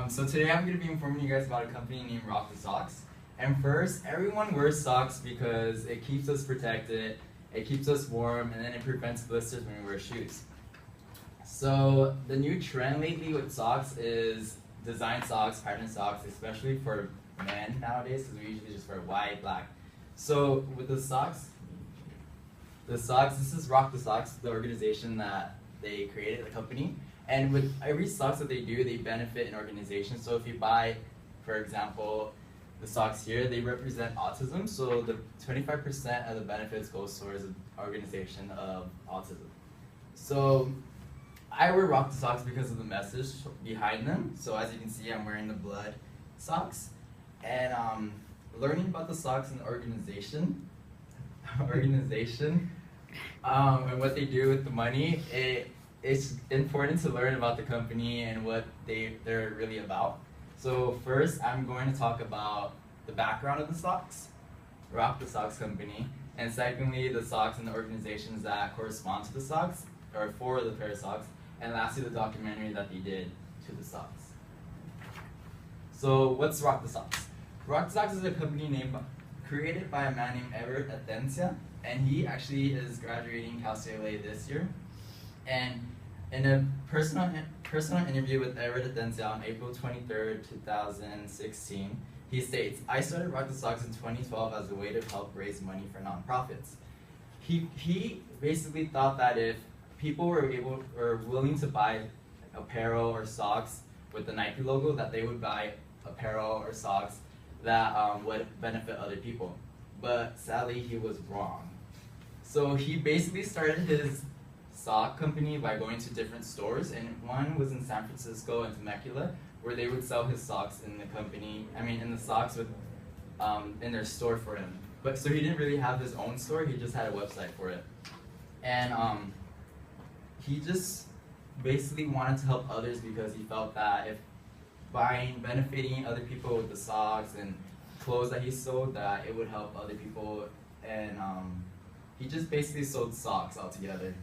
So today I'm going to be informing you guys about a company named Rock the Socks. And first, everyone wears socks because it keeps us protected, it keeps us warm, and then it prevents blisters when we wear shoes. So the new trend lately with socks is design socks, pattern socks, especially for men nowadays, because we usually just wear white, black. So with the socks, this is Rock the Socks, the organization that they created, the company. And with every socks that they do, they benefit an organization. So if you buy, for example, the socks here, they represent autism. So the 25% of the benefits goes towards an organization of autism. So I wear Rock the Socks because of the message behind them. So as you can see, I'm wearing the blood socks. And learning about the socks and the organization, and what they do with the money, it's important to learn about the company and what they're really about. So first, I'm going to talk about the background of the socks, Rock the Socks company, and secondly, the socks and the organizations that correspond to the socks, or for the pair of socks, and lastly, the documentary that they did to the socks. So what's Rock the Socks? Rock the Socks is a company created by a man named Everett Atencia, and he actually is graduating Cal State LA this year. And in a personal interview with Everett Atencia on April 23rd, 2016, he states, "I started Rock the Socks in 2012 as a way to help raise money for nonprofits." He basically thought that if people were willing to buy apparel or socks with the Nike logo, that they would buy apparel or socks that would benefit other people. But sadly, he was wrong. So he basically started his sock company by going to different stores, and one was in San Francisco and Temecula, where they would sell his socks in the socks with in their store for him. But so he didn't really have his own store; he just had a website for it, and he just basically wanted to help others because he felt that if benefiting other people with the socks and clothes that he sold, that it would help other people, and he just basically sold socks altogether.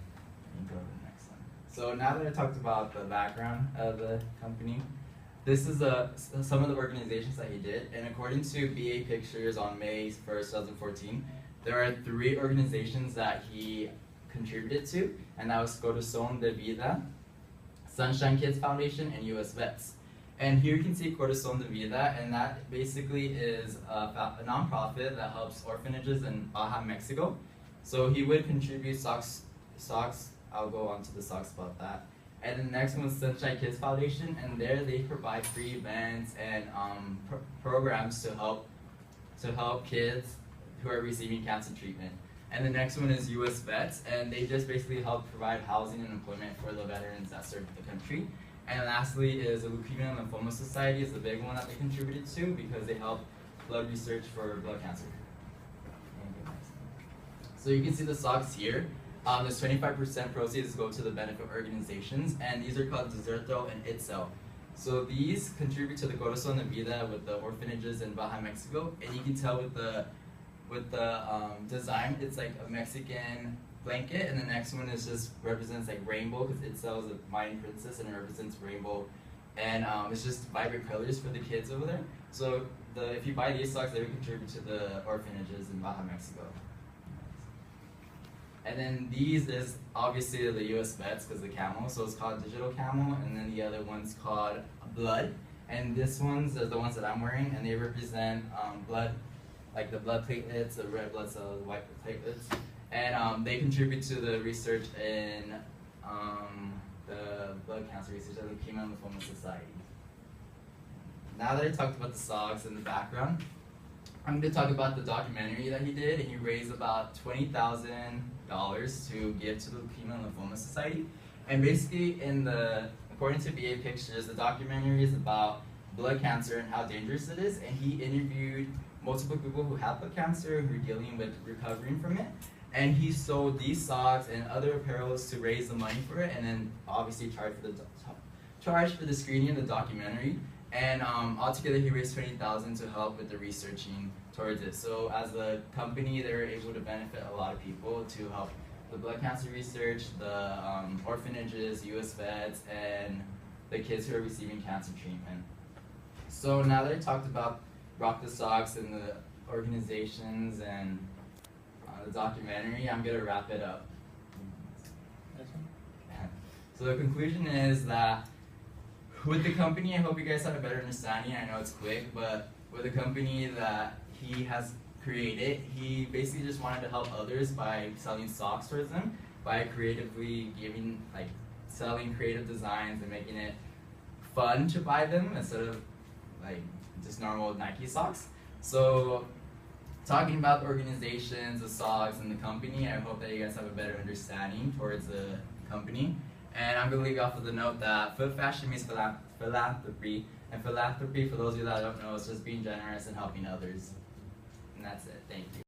Go to the next one. So now that I talked about the background of the company, this is some of the organizations that he did, and according to BA Pictures on May 1st, 2014, there are 3 organizations that he contributed to, and that was Corazón de Vida, Sunshine Kids Foundation, and US Vets. And here you can see Corazón de Vida, and that basically is a nonprofit that helps orphanages in Baja, Mexico. So he would contribute socks. I'll go on to the socks about that. And then the next one was Sunshine Kids Foundation, and there they provide free events and programs to help kids who are receiving cancer treatment. And the next one is US Vets, and they just basically help provide housing and employment for the veterans that serve the country. And lastly is the Leukemia and Lymphoma Society is the big one that they contributed to because they help blood research for blood cancer. So you can see the socks here. There's 25% proceeds go to the benefit organizations, and these are called Deserto and Itzel. So these contribute to the Corazón de Vida with the orphanages in Baja, Mexico, and you can tell with the design, it's like a Mexican blanket, and the next one is just represents like rainbow because Itzel is a Mayan princess and it represents rainbow, and it's just vibrant colors for the kids over there. So if you buy these socks, they would contribute to the orphanages in Baja, Mexico. And then these is obviously the US Vets because the camel, so it's called Digital Camel, and then the other one's called Blood. And this ones are the ones that I'm wearing, and they represent blood, like the blood platelets, the red blood cells, the white platelets. And they contribute to the research in the blood cancer research at the Leukemia and Lymphoma Society. Now that I talked about the socks and the background, I'm going to talk about the documentary that he did, and he raised about $20,000 to give to the Leukemia and Lymphoma Society. And basically, according to BA Pictures, the documentary is about blood cancer and how dangerous it is, and he interviewed multiple people who have blood cancer, who are dealing with recovering from it, and he sold these socks and other apparels to raise the money for it, and then obviously charge for the screening of the documentary. And altogether, he raised $20,000 to help with the researching towards it. So as a company, they were able to benefit a lot of people to help the blood cancer research, the orphanages, US Vets, and the kids who are receiving cancer treatment. So now that I talked about Rock the Socks and the organizations and the documentary, I'm gonna wrap it up. So the conclusion is that with the company, I hope you guys have a better understanding. I know it's quick, but with the company that he has created, he basically just wanted to help others by selling socks towards them, by creatively giving, like, selling creative designs and making it fun to buy them instead of like just normal Nike socks. So talking about the organizations, the socks, and the company, I hope that you guys have a better understanding towards the company. And I'm going to leave you off with a note that foot fashion means philanthropy. And philanthropy, for those of you that don't know, is just being generous and helping others. And that's it. Thank you.